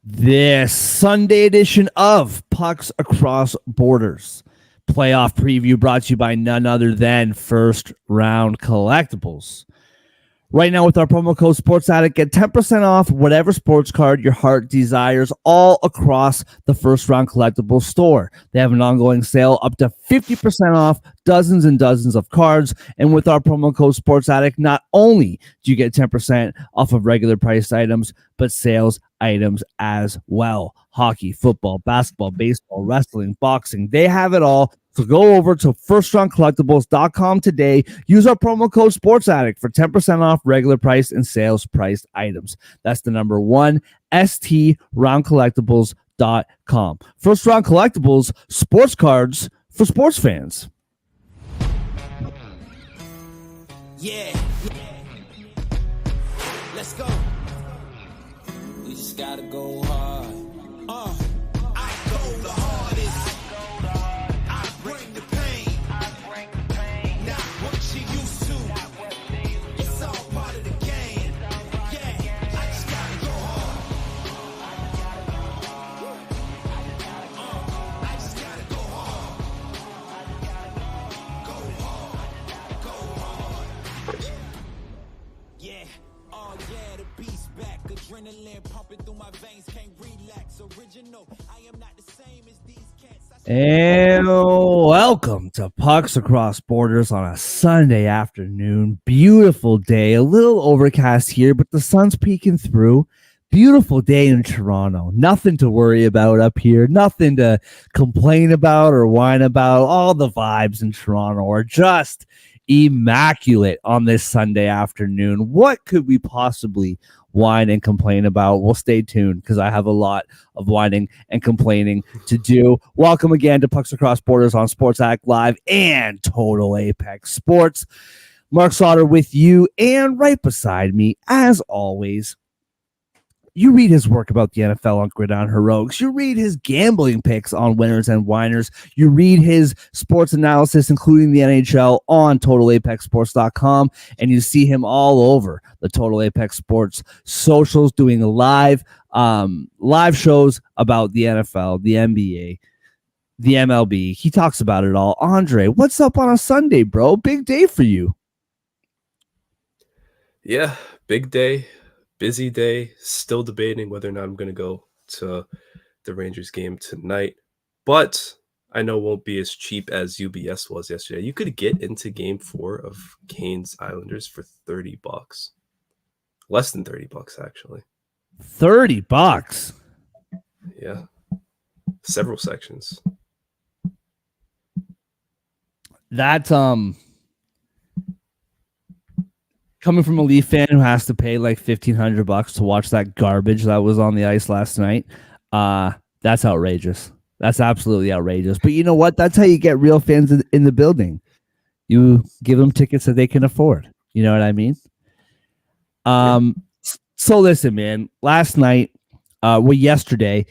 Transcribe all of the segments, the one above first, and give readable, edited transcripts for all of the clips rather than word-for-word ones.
This Sunday edition of Pucks Across Borders playoff preview brought to you by none other than First Round Collectibles. Right now with our promo code Sports Addict, get 10% off whatever sports card your heart desires all across the First Round Collectibles store. They have an ongoing sale up to 50% off dozens and dozens of cards. And with our promo code Sports Addict, not only do you get 10% off of regular priced items, but sales items as well. Hockey, football, basketball, baseball, wrestling, boxing, they have it all. So go over to firstroundcollectibles.com today. Use our promo code SportsAddict for 10% off regular price and sales priced items. That's the number one, STRoundcollectibles.com. First Round Collectibles, sports cards for sports fans. Yeah. Let's go. We just gotta go hard. I go the hardest. I bring the pain. Not what you used to. It's all part of the game. Yeah, I just gotta go hard. I just gotta go hard. Go hard. Go hard. Yeah. Oh yeah, the beast back. Adrenaline pumping through my veins. Can't relax. Original. I am not the same as these cats. And welcome to Pucks Across Borders on a Sunday afternoon. Beautiful day, a little overcast here, but the sun's peeking through. Beautiful day in Toronto. Nothing to worry about up here. Nothing to complain about or whine about. All the vibes in Toronto are just immaculate on this Sunday afternoon. What could we possibly whine and complain about? Well, stay tuned because I have a lot of whining and complaining to do. Welcome again to Pucks Across Borders on Sports Act Live and Total Apex Sports. Mark Sauter with you, and right beside me, as always, you read his work about the NFL on Gridiron Heroics. You read his gambling picks on Winners and Whiners. You read his sports analysis, including the NHL, on TotalApexSports.com. And you see him all over the Total Apex Sports socials doing live shows about the NFL, the NBA, the MLB. He talks about it all. Andre, what's up on a Sunday, bro? Big day for you. Yeah, big day. Busy day, still debating whether or not I'm going to go to the Rangers game tonight, but I know it won't be as cheap as UBS was yesterday. You could get into game 4 of Canes Islanders for $30. Less than $30, actually. $30? Yeah. Several sections. That's coming from a Leaf fan who has to pay like $1,500 to watch that garbage that was on the ice last night, that's outrageous. That's absolutely outrageous. But you know what? That's how you get real fans in the building. You give them tickets that they can afford. You know what I mean? So listen, man. Last night, yesterday,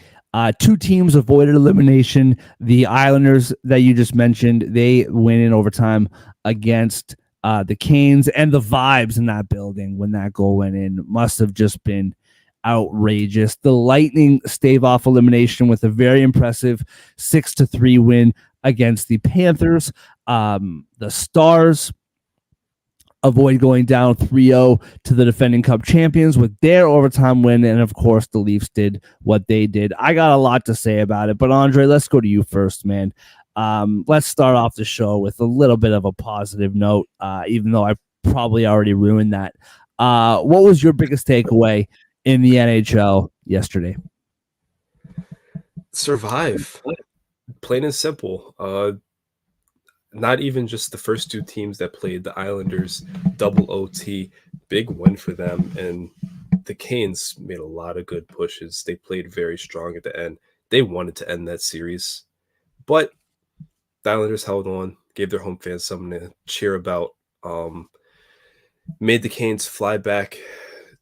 two teams avoided elimination. The Islanders that you just mentioned, they win in overtime against the Canes, and the vibes in that building when that goal went in must have just been outrageous. The Lightning stave off elimination with a very impressive 6-3 win against the Panthers. The Stars avoid going down 3-0 to the defending Cup champions with their overtime win, and of course the Leafs did what they did. I got a lot to say about it, but Andre, let's go to you first, man. Let's start off the show with a little bit of a positive note, even though I probably already ruined that. What was your biggest takeaway in the NHL yesterday? Survive. Plain and simple. Not even just the first two teams that played, the Islanders, double OT, big win for them. And the Canes made a lot of good pushes. They played very strong at the end. They wanted to end that series. But the Islanders held on, gave their home fans something to cheer about, made the Canes fly back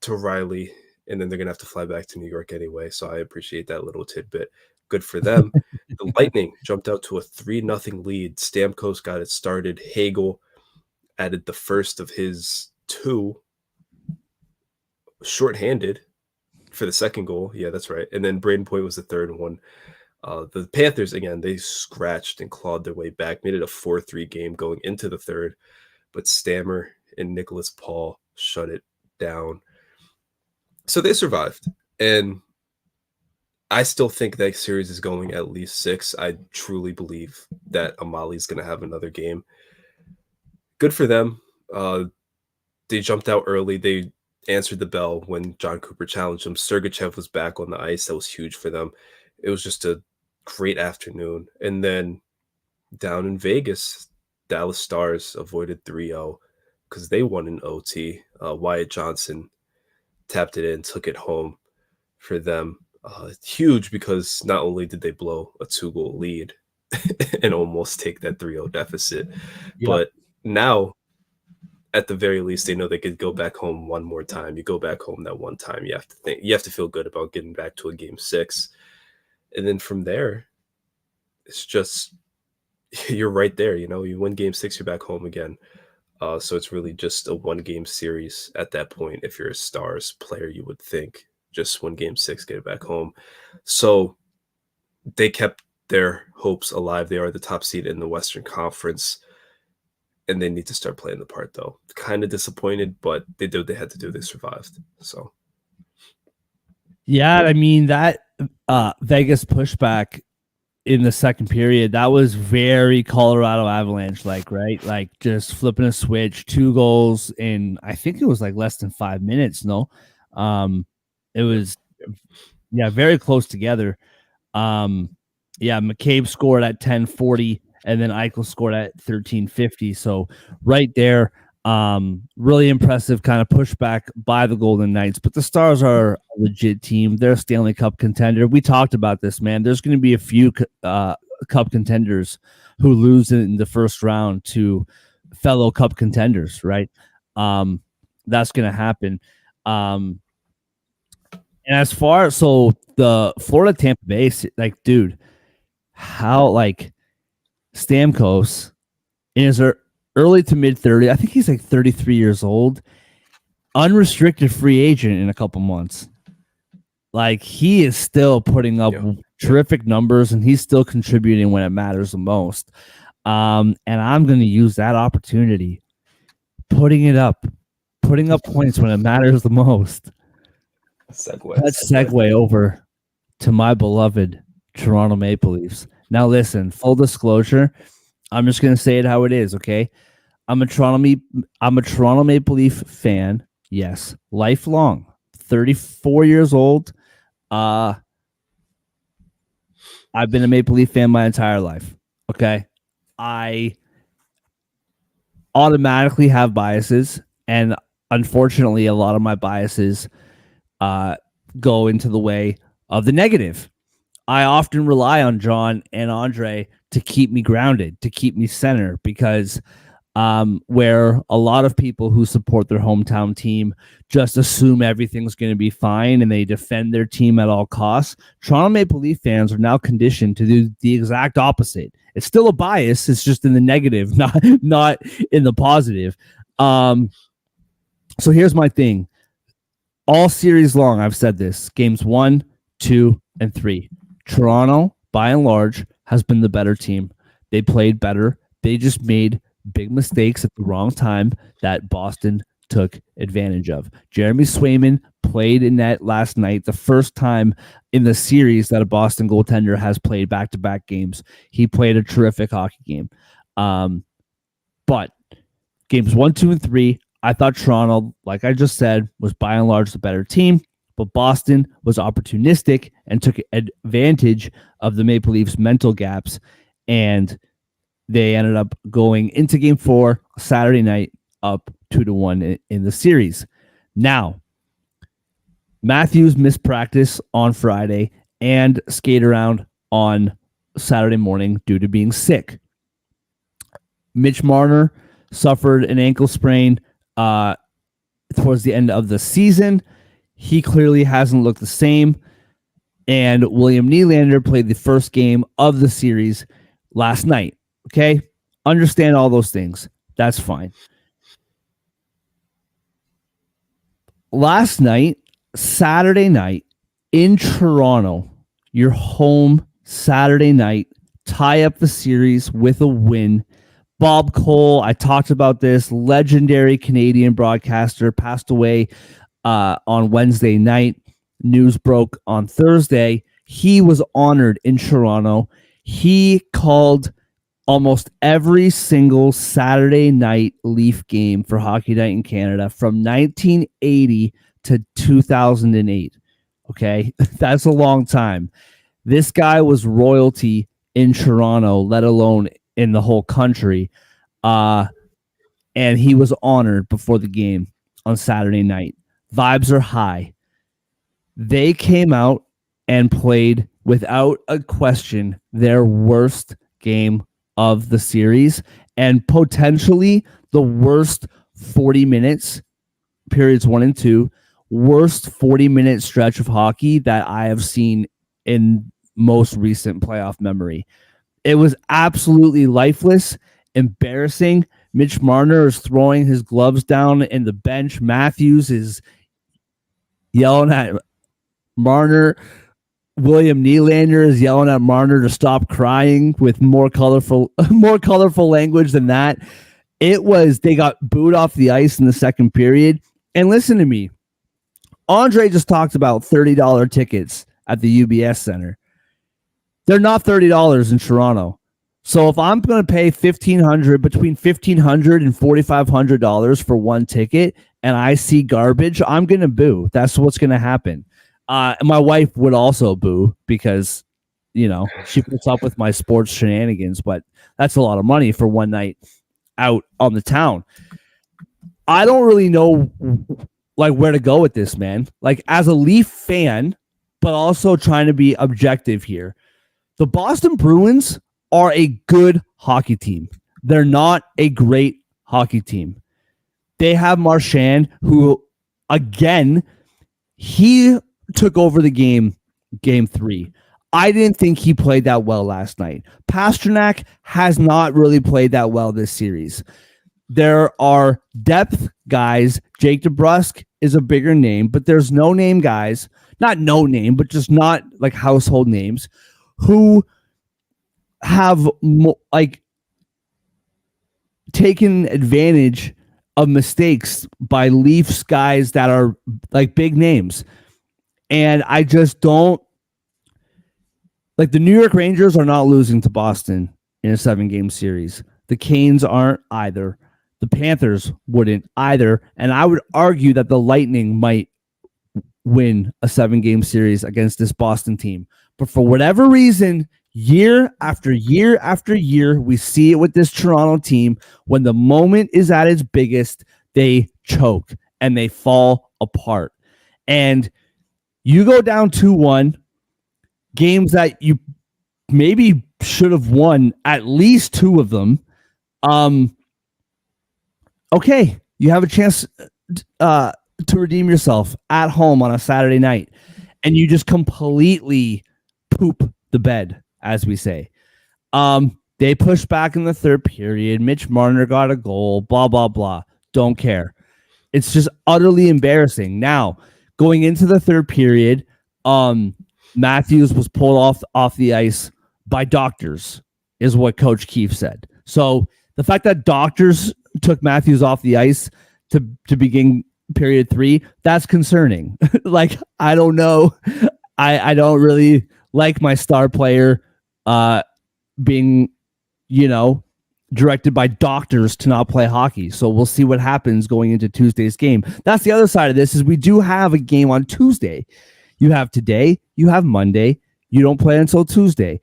to Riley, and then they're going to have to fly back to New York anyway, so I appreciate that little tidbit. Good for them. The Lightning jumped out to a 3-0 lead. Stamkos got it started. Hagel added the first of his two shorthanded for the second goal. Yeah, that's right. And then Braden Point was the third one. The Panthers, again, they scratched and clawed their way back, made it a 4-3 game going into the third, but Stammer and Nicholas Paul shut it down. So they survived. And I still think that series is going at least 6. I truly believe that Amali's going to have another game. Good for them. They jumped out early. They answered the bell when John Cooper challenged him. Sergachev was back on the ice. That was huge for them. It was just a great afternoon. And then down in Vegas, Dallas Stars avoided 3-0 because they won in OT. Wyatt Johnson tapped it in, took it home for them. Huge because not only did they blow a 2-goal lead and almost take that 3-0 deficit, but now at the very least they know they could go back home one more time. You go back home that one time, you have to feel good about getting back to a game 6. And then from there, it's just you're right there. You win game 6, you're back home again. So it's really just a 1-game series at that point. If you're a Stars player, you would think just win game 6, get it back home. So they kept their hopes alive. They are the top seed in the Western Conference, and they need to start playing the part, though. Kind of disappointed, but they did what they had to do. They survived. So, yeah, I mean that Vegas pushback in the second period, that was very Colorado Avalanche like, right? Like just flipping a switch, 2 goals in I think it was like less than 5 minutes. No, it was very close together. McCabe scored at 10:40, and then Eichel scored at 13:50. So right there, really impressive kind of pushback by the Golden Knights. But the Stars are a legit team. They're a Stanley Cup contender. We talked about this, man. There's going to be a few Cup contenders who lose in the first round to fellow Cup contenders, right? That's going to happen. And as far as the Florida Tampa Bay, like, dude, how like Stamkos in his early to mid 30s, I think he's like 33 years old, unrestricted free agent in a couple months. Like he is still putting up terrific numbers, and he's still contributing when it matters the most. And I'm going to use that opportunity, putting up points when it matters the most. Let's segue over to my beloved Toronto Maple Leafs. Now, listen, full disclosure, I'm just going to say it how it is, okay? I'm a Toronto Maple Leaf fan, yes, lifelong, 34 years old. I've been a Maple Leaf fan my entire life, okay? I automatically have biases, and unfortunately, a lot of my biases go into the way of the negative. I often rely on John and Andre to keep me grounded, to keep me centered, because where a lot of people who support their hometown team just assume everything's going to be fine and they defend their team at all costs, Toronto Maple Leaf fans are now conditioned to do the exact opposite. It's still a bias. It's just in the negative, not in the positive. So here's my thing. All series long, I've said this, games 1, 2, and 3. Toronto, by and large, has been the better team. They played better. They just made big mistakes at the wrong time that Boston took advantage of. Jeremy Swayman played in net last night, the first time in the series that a Boston goaltender has played back-to-back games. He played a terrific hockey game. But games 1, 2, and 3, I thought Toronto, like I just said, was by and large the better team, but Boston was opportunistic and took advantage of the Maple Leafs' mental gaps, and they ended up going into Game 4 Saturday night up 2-1 in the series. Now, Matthews missed practice on Friday and skate around on Saturday morning due to being sick. Mitch Marner suffered an ankle sprain towards the end of the season. He clearly hasn't looked the same. And William Nylander played the first game of the series last night. Okay? Understand all those things. That's fine. Last night, Saturday night, in Toronto, you're home Saturday night, tie up the series with a win. Bob Cole, I talked about this, legendary Canadian broadcaster, passed away on Wednesday night. News broke on Thursday. He was honored in Toronto. He called almost every single Saturday night Leaf game for Hockey Night in Canada from 1980 to 2008. Okay, that's a long time. This guy was royalty in Toronto, let alone in the whole country. And he was honored before the game on Saturday night. Vibes are high. They came out and played without a question their worst game of the series and potentially the worst 40 minutes, periods 1 and 2, worst 40-minute stretch of hockey that I have seen in most recent playoff memory. It was absolutely lifeless, embarrassing. Mitch Marner is throwing his gloves down in the bench. Matthews is yelling at Marner. William Nylander is yelling at Marner to stop crying with more colorful language than that. It was, they got booed off the ice in the second period. And listen to me. Andre just talked about $30 tickets at the UBS Center. They're not $30 in Toronto. So if I'm going to pay between $1,500 and $4,500 for one ticket and I see garbage, I'm going to boo. That's what's going to happen. And my wife would also boo because, she puts up with my sports shenanigans, but that's a lot of money for one night out on the town. I don't really know where to go with this, man. As a Leaf fan, but also trying to be objective here. The Boston Bruins are a good hockey team. They're not a great hockey team. They have Marchand, who, again, he took over the game 3. I didn't think he played that well last night. Pasternak has not really played that well this series. There are depth guys. Jake DeBrusk is a bigger name, but there's no-name guys. Not no-name, but just not household names who have taken advantage of mistakes by Leafs guys that are big names. And I just don't the New York Rangers are not losing to Boston in a 7-game series. The Canes aren't either. The Panthers wouldn't either. And I would argue that the Lightning might win a 7-game series against this Boston team. But for whatever reason, year after year after year, we see it with this Toronto team. When the moment is at its biggest, they choke and they fall apart. And you go down 2-1, games that you maybe should have won at least 2 of them. Okay, you have a chance to redeem yourself at home on a Saturday night, and you just completely poop the bed, as we say. They pushed back in the third period. Mitch Marner got a goal, blah, blah, blah. Don't care. It's just utterly embarrassing. Now, going into the third period, Matthews was pulled off the ice by doctors, is what Coach Keefe said. So the fact that doctors took Matthews off the ice to begin period 3, that's concerning. I don't know. I don't really like my star player being, directed by doctors to not play hockey. So we'll see what happens going into Tuesday's game. That's the other side of this, is we do have a game on Tuesday. You have today, you have Monday, you don't play until Tuesday.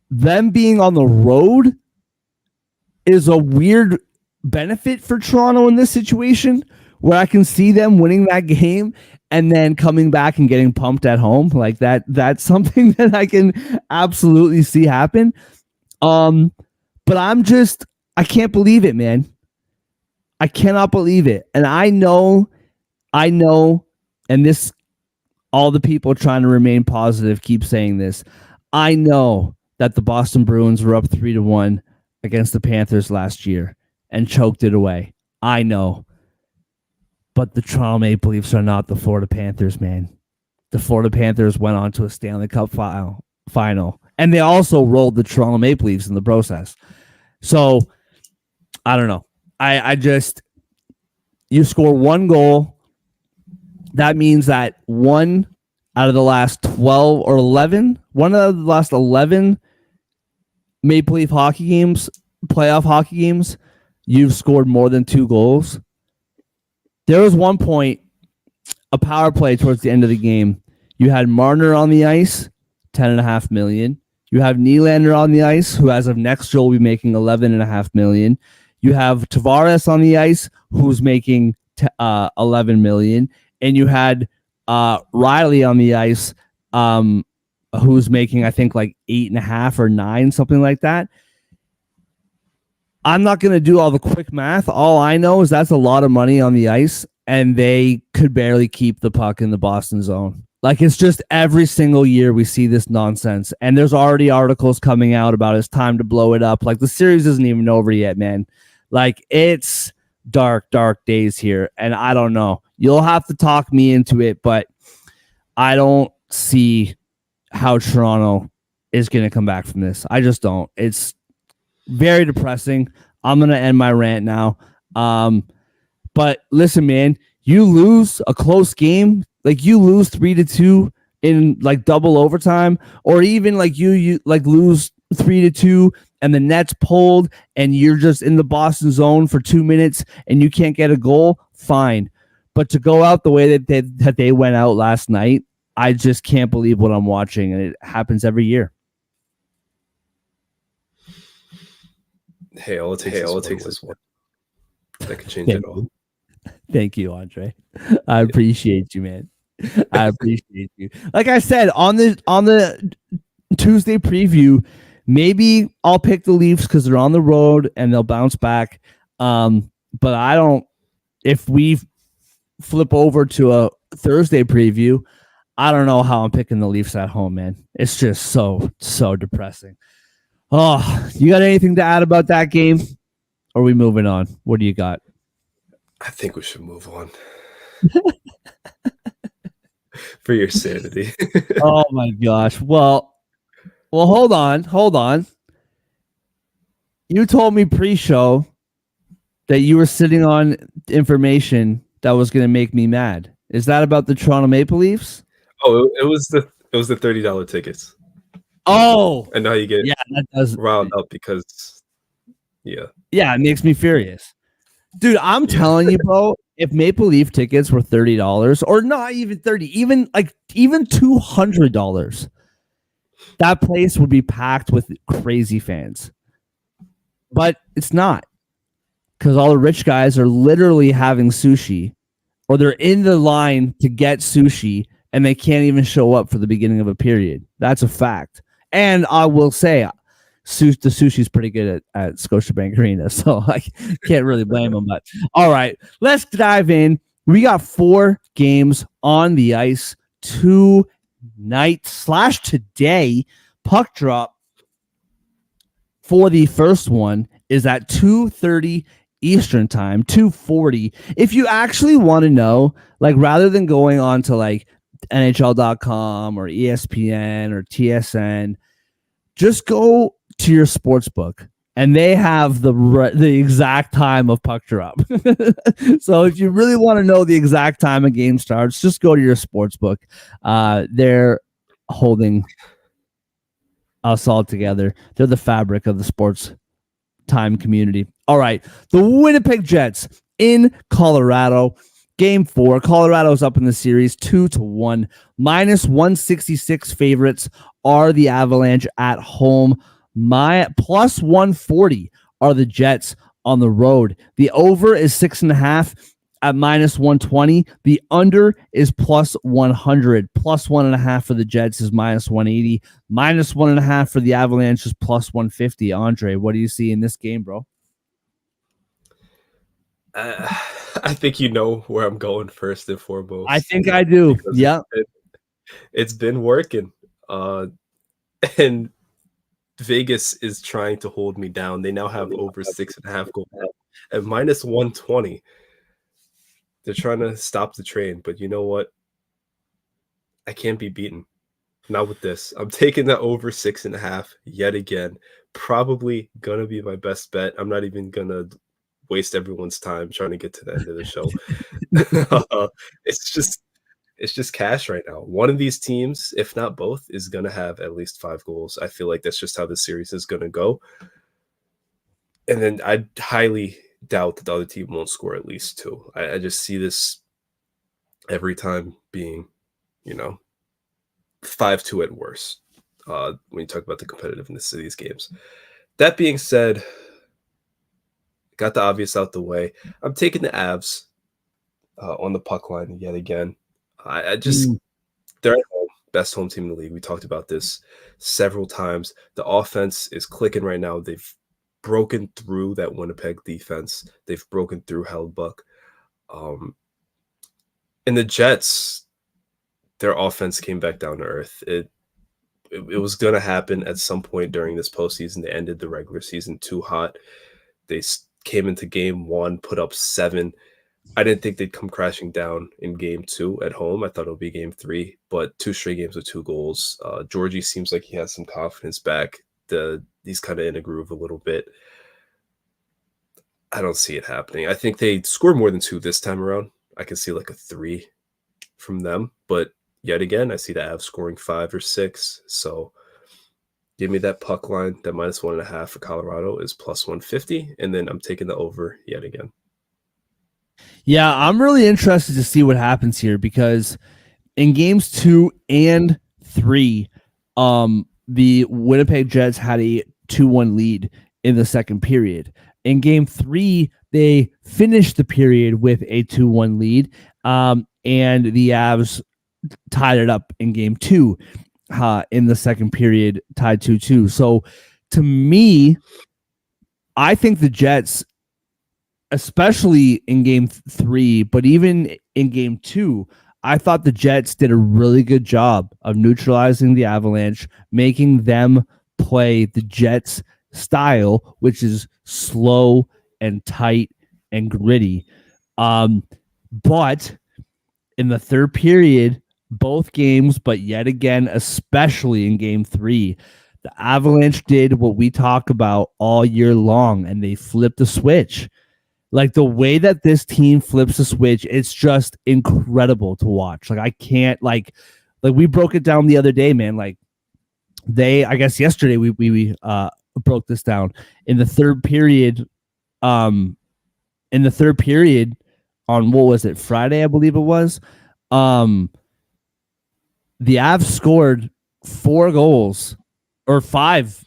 Them being on the road is a weird benefit for Toronto in this situation, where I can see them winning that game and then coming back and getting pumped at home like that. That's something that I can absolutely see happen. But I can't believe it, man. I cannot believe it. And I know, and this, all the people trying to remain positive keep saying this. I know that the Boston Bruins were up 3-1 against the Panthers last year and choked it away. I know. But the Toronto Maple Leafs are not the Florida Panthers, man. the Florida Panthers went on to a Stanley Cup final, and they also rolled the Toronto Maple Leafs in the process. So I don't know. I just, you score one goal. That means that one out of the last 12 or 11, one out of the last 11 Maple Leaf hockey games, playoff hockey games, you've scored more than 2 goals. There was one point, a power play towards the end of the game. You had Marner on the ice, $10.5 million. You have Nylander on the ice, who as of next year will be making $11.5 million. You have Tavares on the ice, who's making $11 million, and you had Riley on the ice, who's making, I think, like 8.5 or 9, something like that. I'm not going to do all the quick math. All I know is that's a lot of money on the ice, and they could barely keep the puck in the Boston zone. Like, it's just every single year we see this nonsense, and there's already articles coming out about it's time to blow it up. Like, the series isn't even over yet, man. Like, it's dark, dark days here, and I don't know. You'll have to talk me into it, but I don't see how Toronto is going to come back from this. I just don't. It's very depressing. I'm going to end my rant now. But listen, man, you lose a close game, like you lose 3-2 in like double overtime, or even like you like lose 3-2 and the net's pulled and you're just in the Boston zone for 2 minutes and you can't get a goal, fine. But to go out the way that they went out last night, I just can't believe what I'm watching, and it happens every year. Hey, all it takes is one. That could change it all. Thank you, Andre. I appreciate you, man. I appreciate you. Like I said, on the Tuesday preview, maybe I'll pick the Leafs because they're on the road and they'll bounce back. But I don't. If we flip over to a Thursday preview, I don't know how I'm picking the Leafs at home, man. It's just so depressing. Oh, you got anything to add about that game? Or are we moving on? What do you got? I think we should move on. For your sanity. Oh my gosh. Well, hold on. You told me pre-show that you were sitting on information that was going to make me mad. Is that about the Toronto Maple Leafs? Oh, it was the $30 tickets. Oh, and now you get that does riled up because it makes me furious, dude. I'm telling you, bro. If Maple Leaf tickets were $30, or not even 30, even $200, that place would be packed with crazy fans. But it's not, because all the rich guys are literally having sushi, or they're in the line to get sushi, and they can't even show up for the beginning of a period. That's a fact. And I will say, the sushi's pretty good at Scotiabank Arena, so I can't really blame them. But all right, let's dive in. We got 4 games on the ice tonight/today. Puck drop for the first one is at 2:30 Eastern time, 2:40. If you actually want to know, like, rather than going on to like NHL.com or ESPN or TSN, just go to your sports book and they have the exact time of puck drop. So if you really want to know the exact time a game starts, just go to your sports book. They're holding us all together. They're the fabric of the sports time community. All right, the Winnipeg Jets in Colorado. Game 4, Colorado's up in the series 2-1. -166 favorites are the Avalanche at home. Plus 140 are the Jets on the road. The over is 6.5 at -120. The under is plus 100. Plus 1.5 for the Jets is -180. -1.5 for the Avalanche is plus 150. Andre, what do you see in this game, bro? I think you know where I'm going first and foremost. I think I do. Yeah. It's been working. And Vegas is trying to hold me down. They now have over 6.5 goals at -120. They're trying to stop the train, but you know what? I can't be beaten. Not with this. I'm taking the over 6.5 yet again. Probably gonna be my best bet. I'm not even gonna waste everyone's time trying to get to the end of the show. It's just cash right now. One of these teams, if not both, is gonna have at least 5 goals. I feel like that's just how the series is gonna go. And then I highly doubt that the other team won't score at least 2. I just see this every time being, 5-2 at worst. When you talk about the competitiveness of these games. That being said, got the obvious out the way. I'm taking the Avs on the puck line yet again. I just they're at home, best home team in the league. We talked about this several times. The offense is clicking right now. They've broken through that Winnipeg defense. They've broken through Hellbuck. And the Jets, their offense came back down to earth. It was going to happen at some point during this postseason. They ended the regular season too hot. They came into game 1, put up 7. I didn't think they'd come crashing down in game 2 at home. I thought it would be game 3, but 2 straight games with 2 goals. Georgie seems like he has some confidence back. He's kind of in a groove a little bit. I don't see it happening. I think they score more than 2 this time around. I can see like a 3 from them, but yet again, I see the Avs scoring 5 or 6. So give me that puck line. That -1.5 for Colorado is +150, and then I'm taking the over yet again. Yeah, I'm really interested to see what happens here because in games 2 and 3, the Winnipeg Jets had a 2-1 lead in the second period. In game 3, they finished the period with a 2-1 lead, and the Avs tied it up in game 2 in the second period, tied 2-2. So to me, I think the Jets, especially in game 3, but even in game 2, I thought the Jets did a really good job of neutralizing the Avalanche, making them play the Jets style, which is slow and tight and gritty. But in the third period, both games, but yet again, especially in game 3, the Avalanche did what we talk about all year long, and they flipped the switch. Like the way that this team flips the switch, it's just incredible to watch. Like I can't like we broke it down the other day, man. Like I guess yesterday we broke this down in the third period. On what was it, Friday, I believe it was. The Avs scored 4 goals or five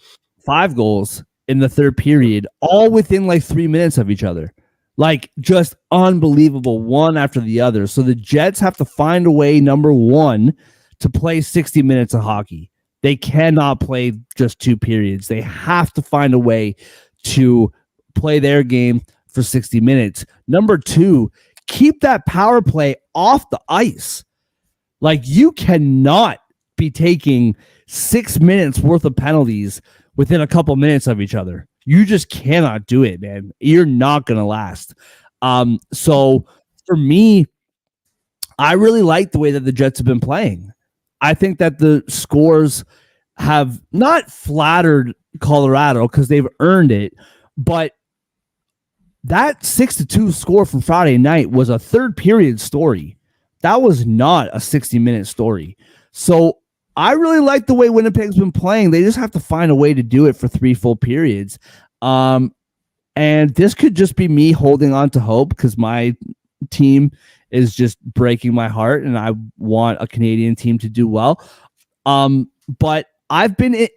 goals in the third period, all within like 3 minutes of each other. Like just unbelievable, one after the other. So the Jets have to find a way, number one, to play 60 minutes of hockey. They cannot play just 2 periods. They have to find a way to play their game for 60 minutes. Number 2, keep that power play off the ice. Like you cannot be taking 6 minutes worth of penalties within a couple minutes of each other. You just cannot do it, man. You're not going to last. So for me, I really like the way that the Jets have been playing. I think that the scores have not flattered Colorado because they've earned it, but that 6-2 score from Friday night was a third period story. That was not a 60-minute story. So I really like the way Winnipeg's been playing. They just have to find a way to do it for 3 full periods. And this could just be me holding on to hope because my team is just breaking my heart and I want a Canadian team to do well. But I've been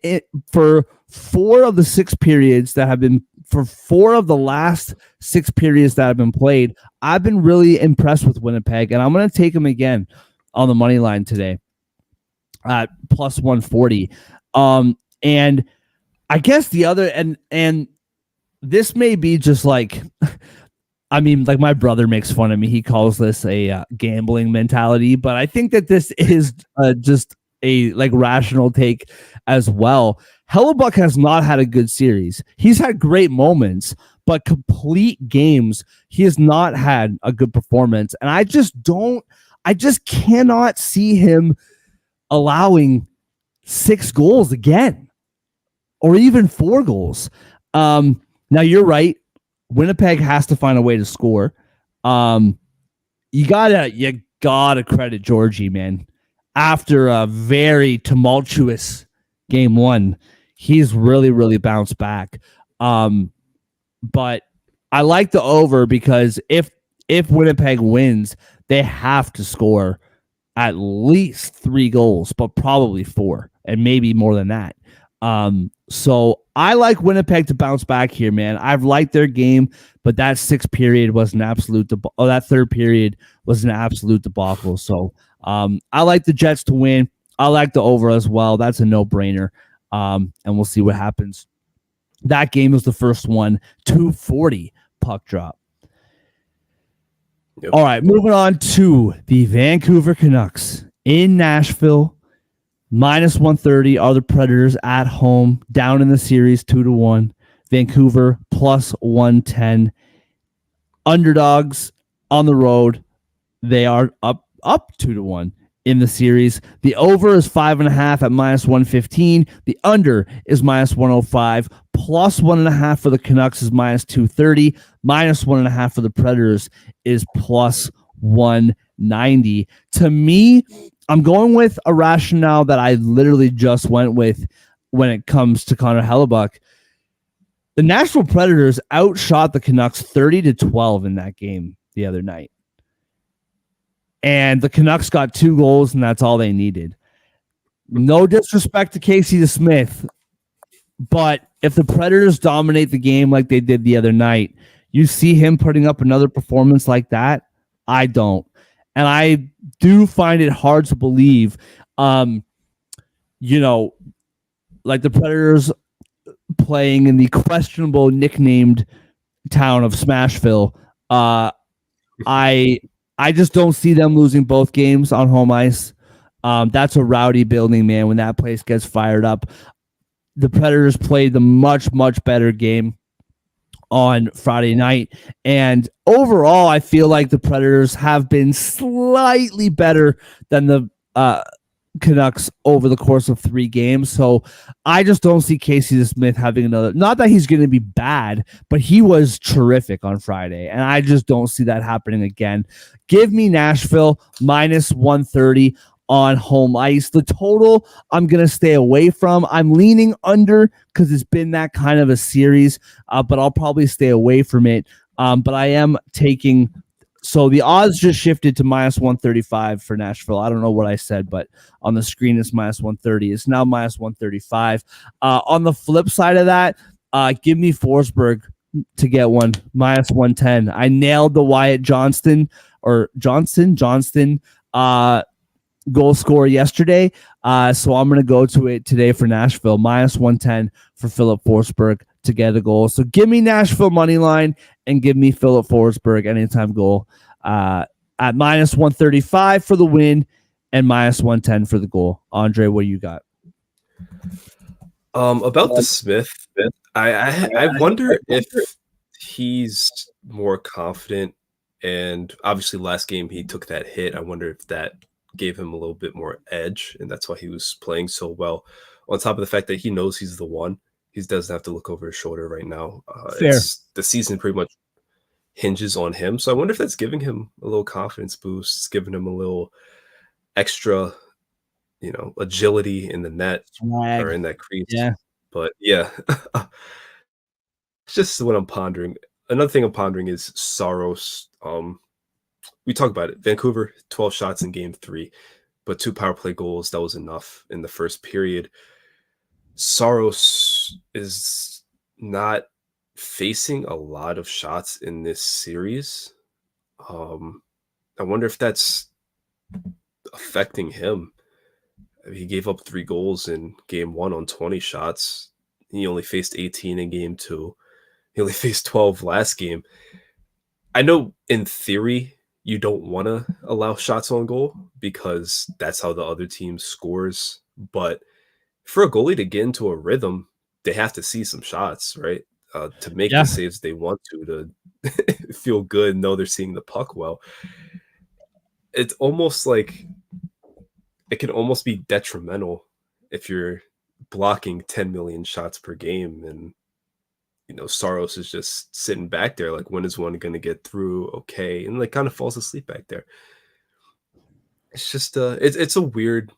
for 4 of the 6 periods that have been for 4 of the last 6 periods that have been played. I've been really impressed with Winnipeg, and I'm going to take them again on the money line today at +140. And I guess the other and this may be just like, I mean, like my brother makes fun of me. He calls this a gambling mentality, but I think that this is just a like rational take as well. Hellebuck has not had a good series. He's had great moments, but complete games, he has not had a good performance. And I just cannot see him allowing 6 goals again, or even 4 goals. Now you're right. Winnipeg has to find a way to score. You gotta credit Georgie, man. After a very tumultuous game 1, he's really bounced back. But I like the over because if Winnipeg wins, they have to score at least 3 goals, but probably 4, and maybe more than that. So I like Winnipeg to bounce back here, man. I've liked their game, but that 6th period was an absolute that 3rd period was an absolute debacle. So I like the Jets to win. I like the over as well. That's a no-brainer. And we'll see what happens. That game was the first one, 240 puck drop. Yep. All right, moving on to the Vancouver Canucks in Nashville. -130 are the Predators at home, down in the series 2-1. Vancouver +110. Underdogs on the road, they are up 2-1 in the series. The over is 5.5 at -115. The under is -105. +1.5 for the Canucks is -230. -1.5 for the Predators is +190. To me, I'm going with a rationale that I literally just went with when it comes to Connor Hellebuck. The Nashville Predators outshot the Canucks 30-12 in that game the other night. And the Canucks got 2 goals, and that's all they needed. No disrespect to Casey DeSmith, but if the Predators dominate the game like they did the other night, you see him putting up another performance like that? I don't. And I do find it hard to believe, like the Predators playing in the questionable nicknamed town of Smashville. I just don't see them losing both games on home ice. That's a rowdy building, man. When that place gets fired up, the Predators played the much better game on Friday night. And overall, I feel like the Predators have been slightly better than the Canucks over the course of 3 games. So I just don't see Casey DeSmith having another, not that he's going to be bad, but he was terrific on Friday. And I just don't see that happening again. Give me Nashville -130 on home ice. The total I'm going to stay away from. I'm leaning under because it's been that kind of a series, but I'll probably stay away from it. But I am taking, so the odds just shifted to -135 for Nashville. I don't know what I said, but on the screen it's -130. It's now -135. On the flip side of that, give me Forsberg to get one, -110. I nailed the Wyatt Johnston goal score yesterday. So I'm going to go to it today for Nashville, -110 for Philip Forsberg to get a goal. So give me Nashville money line and give me Philip Forsberg anytime goal at -135 for the win and -110 for the goal. Andre, what do you got? About the Smith, I wonder if he's more confident, and obviously last game he took that hit. I wonder if that gave him a little bit more edge, and that's why he was playing so well. On top of the fact that he knows he's the one, he doesn't have to look over his shoulder right now. Fair. The season pretty much hinges on him. So I wonder if that's giving him a little confidence boost, giving him a little extra, agility in the net or in that crease. Yeah. But yeah, it's just what I'm pondering. Another thing I'm pondering is S.O.S. We talked about it. Vancouver, 12 shots in game 3, but 2 power play goals. That was enough in the first period. S.O.S. is not facing a lot of shots in this series. I wonder if that's affecting him. He gave up 3 goals in game 1 on 20 shots. He only faced 18 in game 2. He only faced 12 last game. I know in theory you don't want to allow shots on goal because that's how the other team scores. But for a goalie to get into a rhythm, they have to see some shots, right? To make the saves they want to feel good, know they're seeing the puck well. It's almost like it can almost be detrimental if you're blocking 10 million shots per game and S.O.S is just sitting back there like, when is one going to get through? Okay, and like kind of falls asleep back there. It's just it's a weird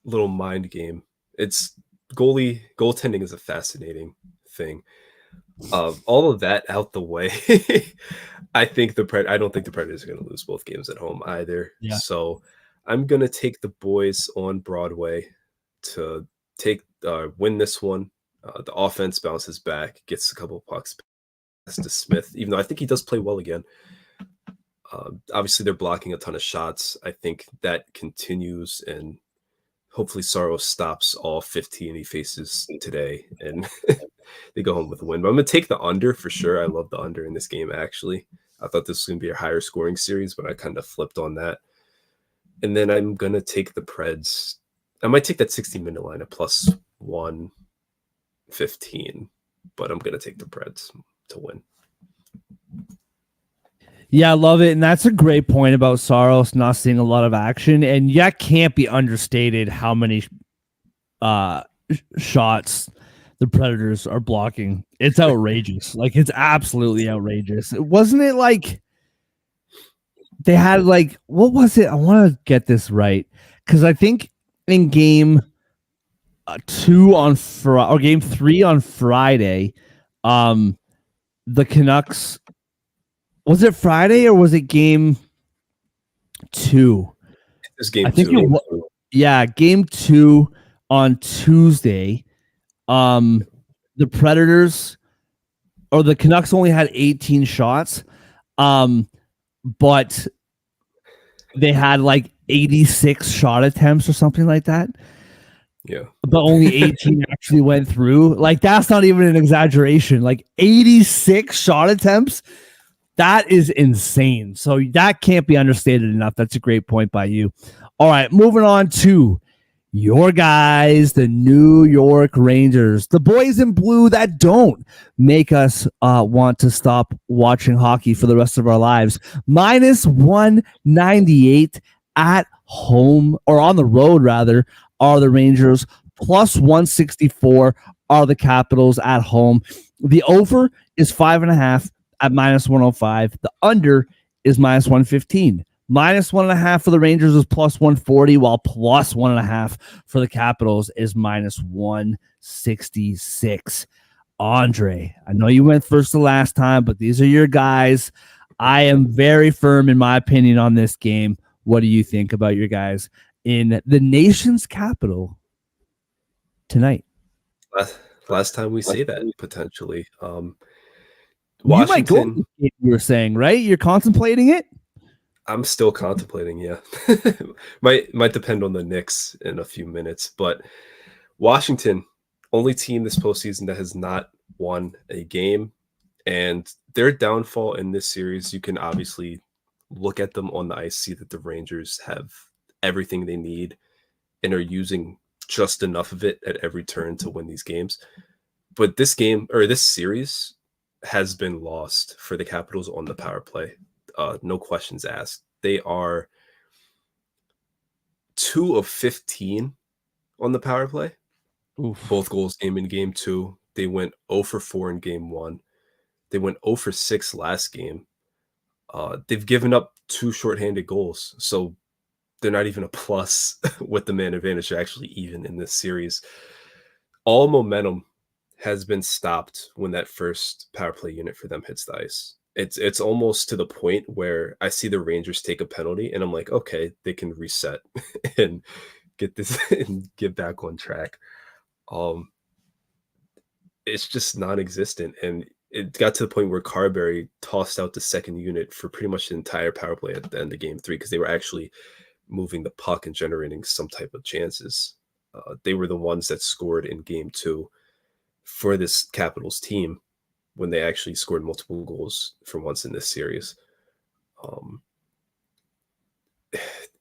little mind game. It's goaltending is a fascinating thing. All of that out the way, I don't think the Predators are going to lose both games at home either. Yeah. So I'm going to take the boys on Broadway to win this one. The offense bounces back, gets a couple of pucks past to Smith, even though I think he does play well again. Obviously, they're blocking a ton of shots. I think that continues, and hopefully S.O.S stops all 15 he faces today, and they go home with a win. But I'm going to take the under for sure. I love the under in this game, actually. I thought this was going to be a higher scoring series, but I kind of flipped on that. And then I'm going to take the Preds. I might take that 60-minute line at plus 115, but I'm going to take the Preds to win. Yeah, I love it. And that's a great point about S.O.S not seeing a lot of action. And that can't be understated how many shots the Predators are blocking. It's outrageous. Like, it's absolutely outrageous. Wasn't it like they had like, what was it? I want to get this right. Because I think in game 2 on Friday, or game 3 on Friday, the Canucks, was it Friday or was it game 2? It was game I think 2. Yeah, game 2 on Tuesday. The Predators or the Canucks only had 18 shots, but they had like 86 shot attempts or something like that. Yeah. But only 18 actually went through. Like, that's not even an exaggeration. Like, 86 shot attempts. That is insane. So that can't be understated enough. That's a great point by you. All right, moving on to your guys, the New York Rangers, the boys in blue that don't make us want to stop watching hockey for the rest of our lives. Minus 198 at home, or on the road rather, are the Rangers. Plus 164 are the Capitals at home. The over is 5.5 at minus 105. The under is minus 115. Minus 1.5 for the Rangers is plus 140, while plus 1.5 for the Capitals is minus 166. Andre, I know you went first the last time, but these are your guys. I am very firm in my opinion on this game. What do you think about your guys in the nation's capital tonight? Last time we say that, potentially. Washington, Washington, you were saying, right? You're contemplating it? I'm still contemplating, yeah. might depend on the Knicks in a few minutes, but Washington, only team this postseason that has not won a game, and their downfall in this series, you can obviously look at them on the ice, see that the Rangers have everything they need and are using just enough of it at every turn to win these games. But this game, or this series, has been lost for the Capitals on the power play. No questions asked. They are 2 of 15 on the power play. Oof. Both goals came in game 2. They went 0 for 4 in game 1. They went 0 for 6 last game. They've given up 2 shorthanded goals, so they're not even a plus with the man advantage. They're actually even in this series. All momentum has been stopped when that first power play unit for them hits the ice. It's almost to the point where I see the Rangers take a penalty and I'm like, okay, they can reset and get this and get back on track. It's just non-existent, and it got to the point where Carberry tossed out the second unit for pretty much the entire power play at the end of game 3 because they were actually moving the puck and generating some type of chances. They were the ones that scored in game 2 for this Capitals team when they actually scored multiple goals for once in this series.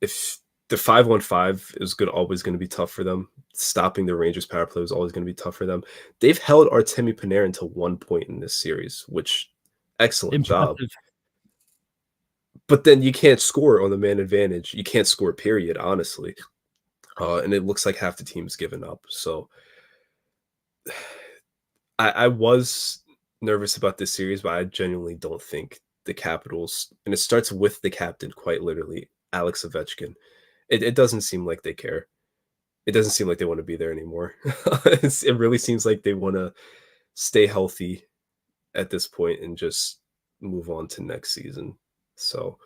If the 5-1-5 is always going to be tough for them, stopping the Rangers power play is always going to be tough for them. They've held Artemi Panarin to 1 point in this series, which excellent job. but then you can't score on the man advantage. You can't score, period, honestly. And it looks like half the team's given up. So I was nervous about this series, but I genuinely don't think the Capitals, and it starts with the captain, quite literally, Alex Ovechkin. It doesn't seem like they care. It doesn't seem like they want to be there anymore. It really seems like they want to stay healthy at this point and just move on to next season. So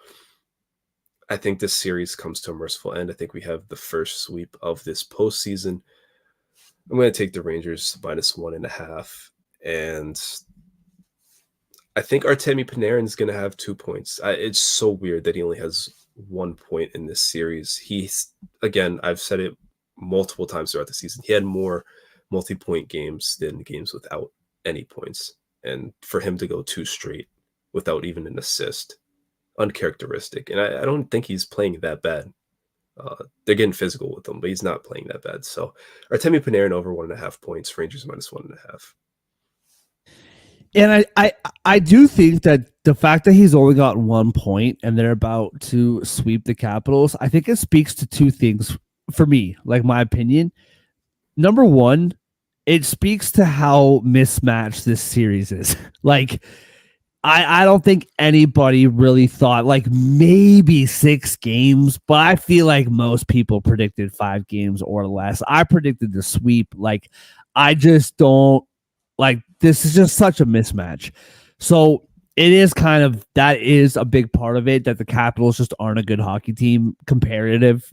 I think this series comes to a merciful end. I think we have the first sweep of this postseason. I'm going to take the Rangers -1.5. And I think Artemi Panarin is going to have 2 points. It's so weird that he only has 1 point in this series. He's, again, I've said it multiple times throughout the season, he had more multi-point games than games without any points. And for him to go 2 straight without even an assist, uncharacteristic. And I don't think he's playing that bad. They're getting physical with him, but he's not playing that bad. So Artemi Panarin over 1.5 points, Rangers -1.5. And I do think that the fact that he's only got 1 point and they're about to sweep the Capitals, I think it speaks to 2 things for me, like my opinion. Number one, it speaks to how mismatched this series is. Like, I don't think anybody really thought like maybe 6 games, but I feel like most people predicted 5 games or less. I predicted the sweep. Like, I just don't like, this is just such a mismatch. So it is kind of, that is a big part of it, that the Capitals just aren't a good hockey team comparative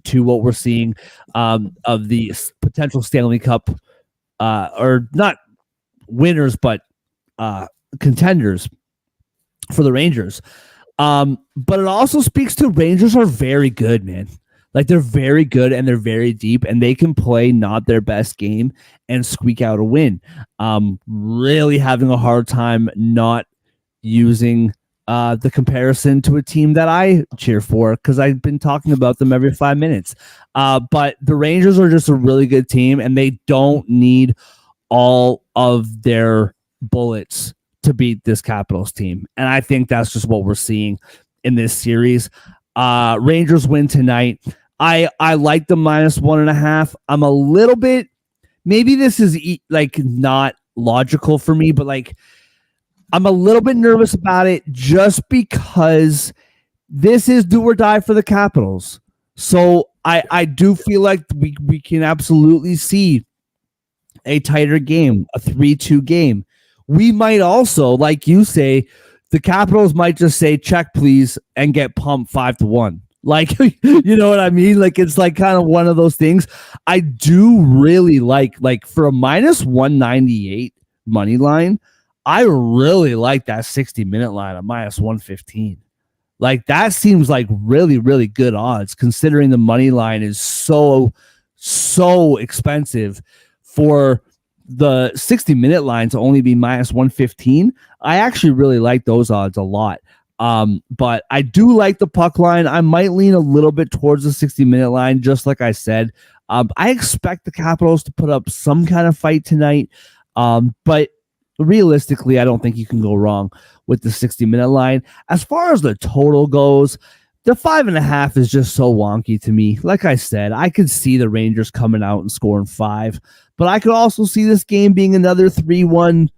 to what we're seeing of the potential Stanley Cup or not winners, but contenders for the Rangers. But it also speaks to Rangers are very good, man. Like, they're very good and they're very deep and they can play not their best game and squeak out a win. Really having a hard time not using the comparison to a team that I cheer for because I've been talking about them every 5 minutes. But the Rangers are just a really good team and they don't need all of their bullets to beat this Capitals team. And I think that's just what we're seeing in this series. Rangers win tonight. I like the -1.5. I'm a little bit, maybe this is like not logical for me, but like I'm a little bit nervous about it just because this is do or die for the Capitals. So I do feel like we can absolutely see a tighter game, a 3-2 game. We might also, like you say, the Capitals might just say, check, please, and get pumped 5-1. Like, you know what I mean? Like, it's like kind of one of those things. I do really like for a -198 money line, I really like that 60-minute line at -115. Like, that seems like really, really good odds considering the money line is so expensive. For the 60-minute line to only be -115, I actually really like those odds a lot. But I do like the puck line. I might lean a little bit towards the 60-minute line, just like I said. I expect the Capitals to put up some kind of fight tonight. But realistically, I don't think you can go wrong with the 60-minute line. As far as the total goes, the 5.5 is just so wonky to me. Like I said, I could see the Rangers coming out and scoring 5, but I could also see this game being another 3-1,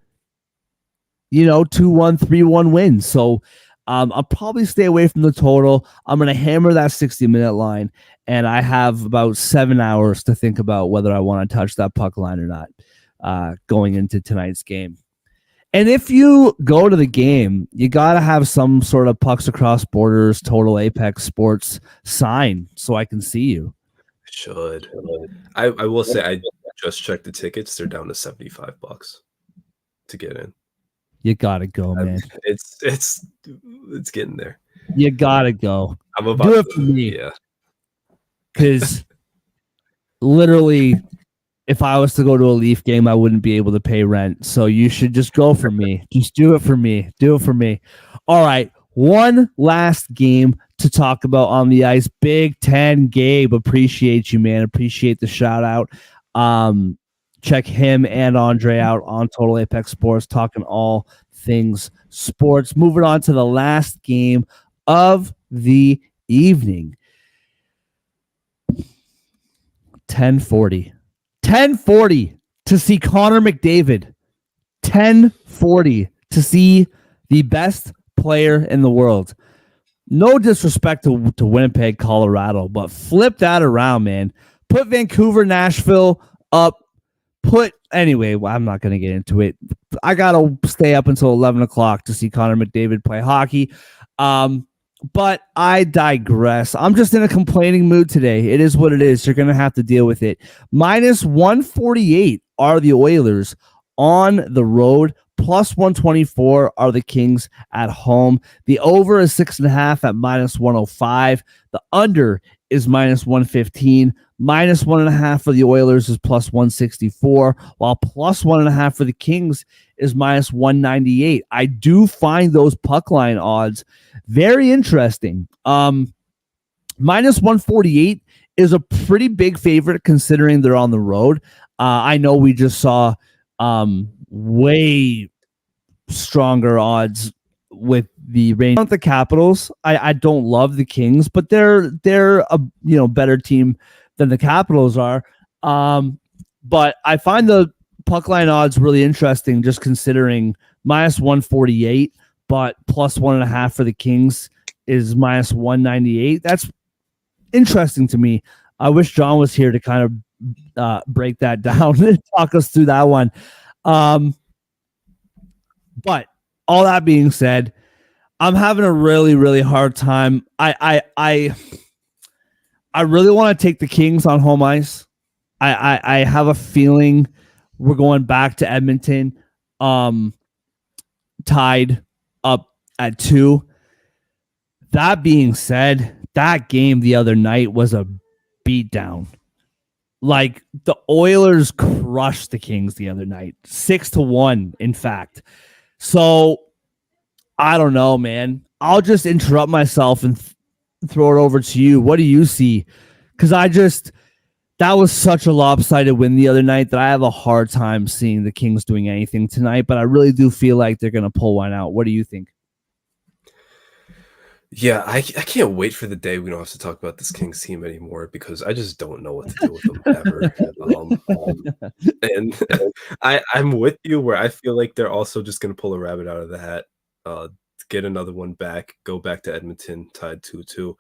2-1, 3-1 win. So I'll probably stay away from the total. I'm going to hammer that 60-minute line, and I have about 7 hours to think about whether I want to touch that puck line or not going into tonight's game. And if you go to the game, you got to have some sort of Pucks Across Borders Total Apex Sports sign so I can see you. Should. I will say I just checked the tickets. They're down to $75 to get in. You got to go, man. It's getting there. You got to go. I'm about do it for me. Yeah. Because literally, if I was to go to a Leaf game, I wouldn't be able to pay rent. So you should just go for me. Just do it for me. Do it for me. All right. One last game to talk about on the ice. Big Ten Gabe. Appreciate you, man. Appreciate the shout out. Check him and Andre out on Total Apex Sports, talking all things sports. Moving on to the last game of the evening. 10:40. 10:40 to see Connor McDavid. 10:40 to see the best player in the world. No disrespect to Winnipeg, Colorado, but flip that around, man. Put Vancouver, Nashville up. Anyway, I'm not going to get into it. I got to stay up until 11 o'clock to see Connor McDavid play hockey. But I digress. I'm just in a complaining mood today. It is what it is. You're going to have to deal with it. Minus 148 are the Oilers on the road. Plus 124 are the Kings at home. The over is 6.5 at minus 105. The under is minus 115. Minus 1.5 for the Oilers is plus 164, while plus 1.5 for the Kings is minus 198. I do find those puck line odds very interesting. Minus 148 is a pretty big favorite considering they're on the road. I know we just saw way stronger odds with the Rangers. The Capitals, I don't love the Kings, but they're a better team than the Capitals are. But I find the puck line odds really interesting, just considering minus 148, but plus 1.5 for the Kings is minus 198. That's interesting to me. I wish John was here to kind of break that down and talk us through that one. But all that being said, I'm having a really, really hard time. I really want to take the Kings on home ice. I have a feeling we're going back to Edmonton, tied up at 2. That being said, that game the other night was a beatdown. Like, the Oilers crushed the Kings the other night, 6-1, in fact. So I don't know, man. I'll just interrupt myself and throw it over to you. What do you see? Because that was such a lopsided win the other night that I have a hard time seeing the Kings doing anything tonight, but I really do feel like they're going to pull one out. What do you think? Yeah, I can't wait for the day we don't have to talk about this Kings team anymore, because I just don't know what to do with them ever. And I'm with you where I feel like they're also just going to pull a rabbit out of the hat, get another one back, go back to Edmonton, tied 2-2.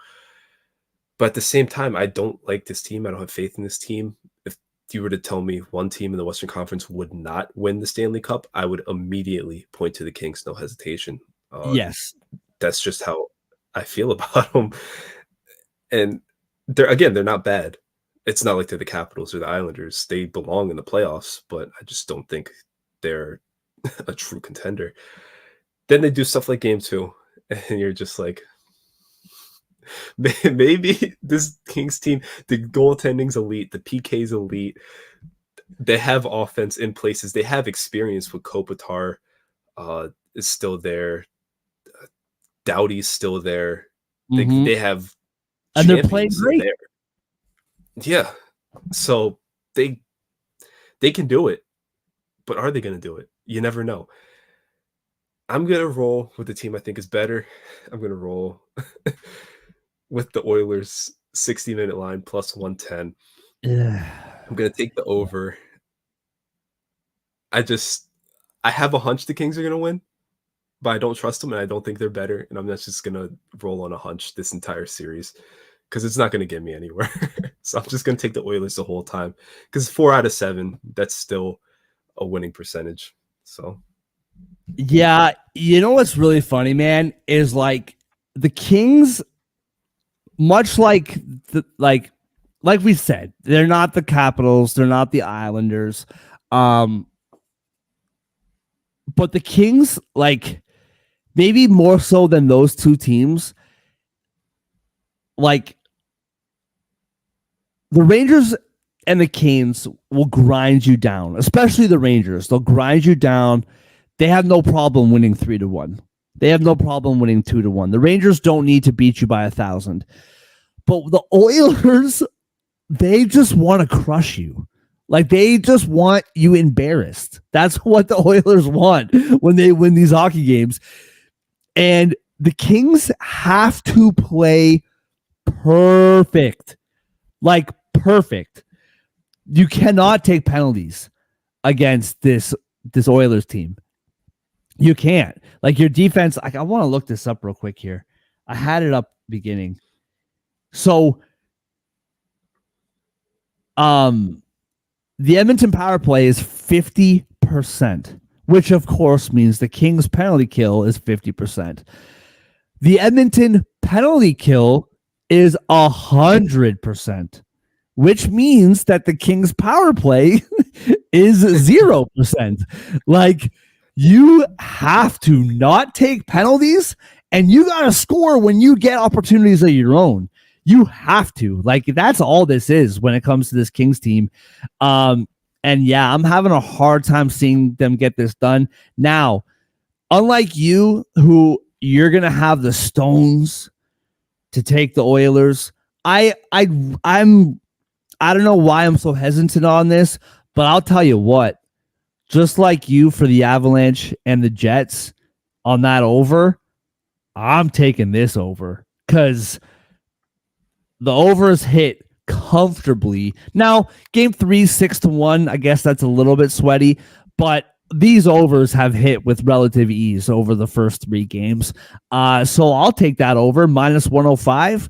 But at the same time, I don't like this team. I don't have faith in this team. If you were to tell me one team in the Western Conference would not win the Stanley Cup, I would immediately point to the Kings, no hesitation. Yes. That's just how I feel about them. And they're not bad. It's not like they're the Capitals or the Islanders. They belong in the playoffs, but I just don't think they're a true contender. Then they do stuff like game 2, and you're just like, maybe this Kings team, the goaltending's elite, the PK's elite. They have offense in places. They have experience with Kopitar is still there. Doughty's still there. They have, and they're playing great. There. Yeah, so they can do it, but are they going to do it? You never know. I'm going to roll with the team I think is better. I'm going to roll with the Oilers 60-minute line plus 110. I'm going to take the over. I have a hunch the Kings are going to win, but I don't trust them, and I don't think they're better, and I'm not just going to roll on a hunch this entire series because it's not going to get me anywhere. So I'm just going to take the Oilers the whole time because 4 out of 7, that's still a winning percentage. So, yeah, you know what's really funny, man, is like the Kings, much like we said, they're not the Capitals, they're not the Islanders, but the Kings, like, maybe more so than those two teams, like, the Rangers and the Canes will grind you down, especially the Rangers. They'll grind you down. They have no problem winning 3-1. They have no problem winning 2-1. The Rangers don't need to beat you by 1,000. But the Oilers, they just want to crush you. Like, they just want you embarrassed. That's what the Oilers want when they win these hockey games. And the Kings have to play perfect. Like perfect. You cannot take penalties against this Oilers team. You can't. Like your defense, I want to look this up real quick here. I had it up beginning. So the Edmonton power play is 50%, which of course means the Kings penalty kill is 50%. The Edmonton penalty kill is 100%, which means that the Kings power play is 0%. Like, you have to not take penalties, and you got to score when you get opportunities of your own. You have to. Like, that's all this is when it comes to this Kings team. And yeah, I'm having a hard time seeing them get this done. Now, unlike you, who you're going to have the stones to take the Oilers, I don't know why I'm so hesitant on this, but I'll tell you what, just like you for the Avalanche and the Jets on that over, I'm taking this over because the overs hit comfortably. Now, game 3, 6-1, I guess that's a little bit sweaty, but these overs have hit with relative ease over the first 3 games. So I'll take that over, minus 105.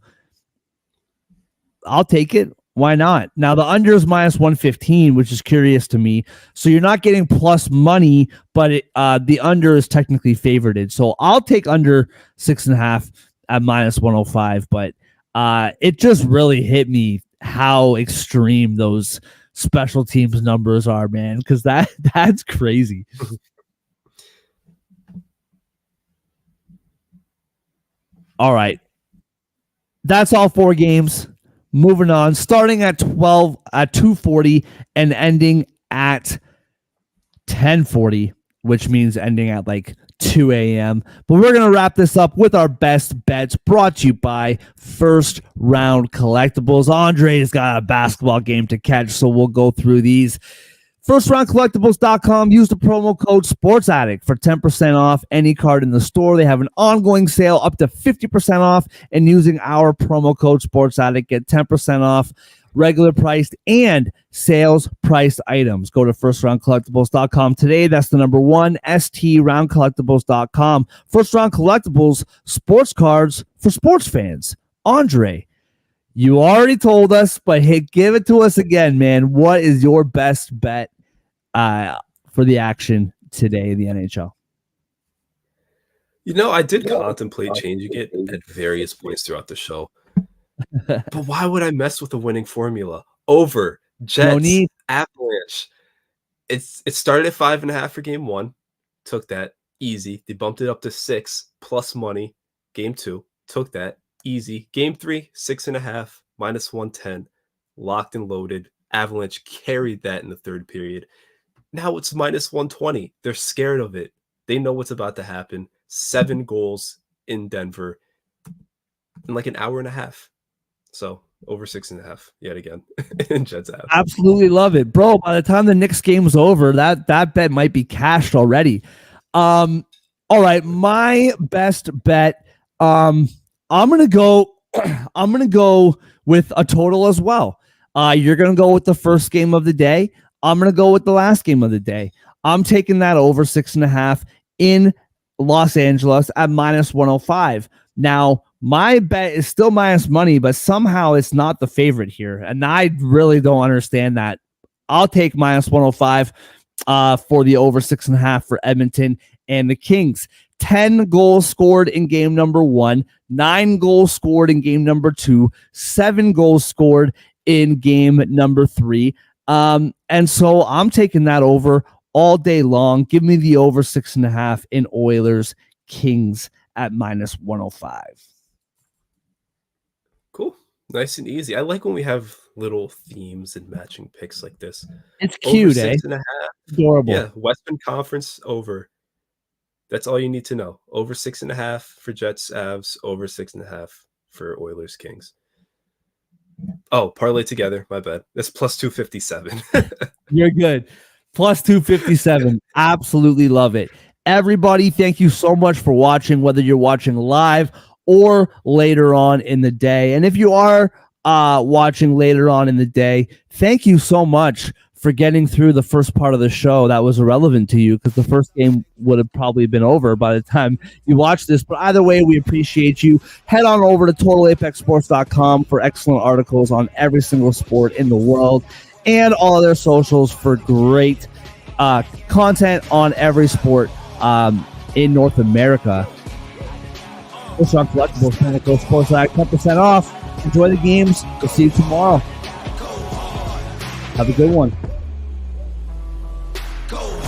I'll take it. Why not? Now, the under is minus 115, which is curious to me. So you're not getting plus money, but the under is technically favorited. So I'll take under 6.5 at minus 105. But it just really hit me how extreme those special teams numbers are, man, because that's crazy. All right. That's all 4 games. Moving on, starting at 2:40 and ending at 10:40, which means ending at like 2 a.m. But we're going to wrap this up with our best bets brought to you by First Round Collectibles. Andre's got a basketball game to catch, so we'll go through these. FirstRoundCollectibles.com. Use the promo code SportsAddict for 10% off any card in the store. They have an ongoing sale up to 50% off, and using our promo code SportsAddict, get 10% off regular priced and sales priced items. Go to FirstRoundCollectibles.com today. That's the number 1, STRoundCollectibles.com. First Round Collectibles, sports cards for sports fans. Andre, you already told us, but hey, give it to us again, man. What is your best bet for the action today in the NHL? You know, I did contemplate changing it at various points throughout the show. But why would I mess with a winning formula? Over Jets, Avalanche. It started at 5.5 for game 1. Took that easy. They bumped it up to 6 plus money. Game 2 took that easy. Game 3, 6.5 minus 110. Locked and loaded. Avalanche carried that in the third period. Now it's minus 120. They're scared of it. They know what's about to happen. 7 goals in Denver in like an hour and a half. So over 6.5 yet again in Jets app. Absolutely love it, bro. By the time the Knicks game's over, that bet might be cashed already. All right, my best bet. I'm gonna go with a total as well. You're gonna go with the first game of the day. I'm gonna go with the last game of the day. I'm taking that over 6.5 in Los Angeles at minus 105. Now, my bet is still minus money, but somehow it's not the favorite here. And I really don't understand that. I'll take minus 105 for the over 6.5 for Edmonton and the Kings. 10 goals scored in game number 1, 9 goals scored in game number 2, 7 goals scored in game number 3. And so I'm taking that over all day long. Give me the over 6.5 in Oilers Kings at minus 105. Cool. Nice and easy. I like when we have little themes and matching picks like this. It's cute, over eh? 6.5. Adorable. Yeah, Western Conference over. That's all you need to know. Over 6.5 for Jets, Avs. Over 6.5 for Oilers, Kings. Oh, parlay together. My bad. That's plus 257. You're good. Plus 257. Absolutely love it. Everybody, thank you so much for watching, whether you're watching live or later on in the day. And if you are watching later on in the day, thank you so much for getting through the first part of the show that was irrelevant to you, because the first game would have probably been over by the time you watch this. But either way, we appreciate you. Head on over to totalapexsports.com for excellent articles on every single sport in the world and all of their socials for great content on every sport in North America. Push on collectibles, Pinnacle Sports Act, 10% off. Enjoy the games. We'll see you tomorrow. Have a good one. Go